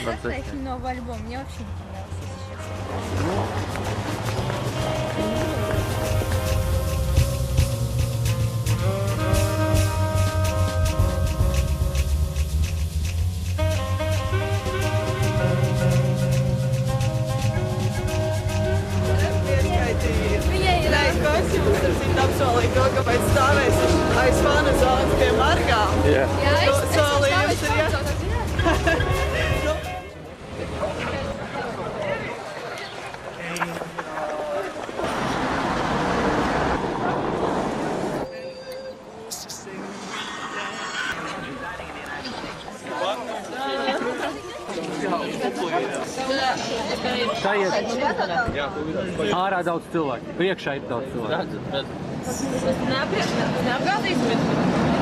Поставь новый альбом, мне вообще не понравился, если честно. Apsolīju to, ka pēc stāvēs aiz fana zonas pie margām. Jā. Jā, es Solījums ir, jā. Tā iet. Ārā daudz cilvēku. Priekšā ir daudz cilvēku. Neapgādīsimies.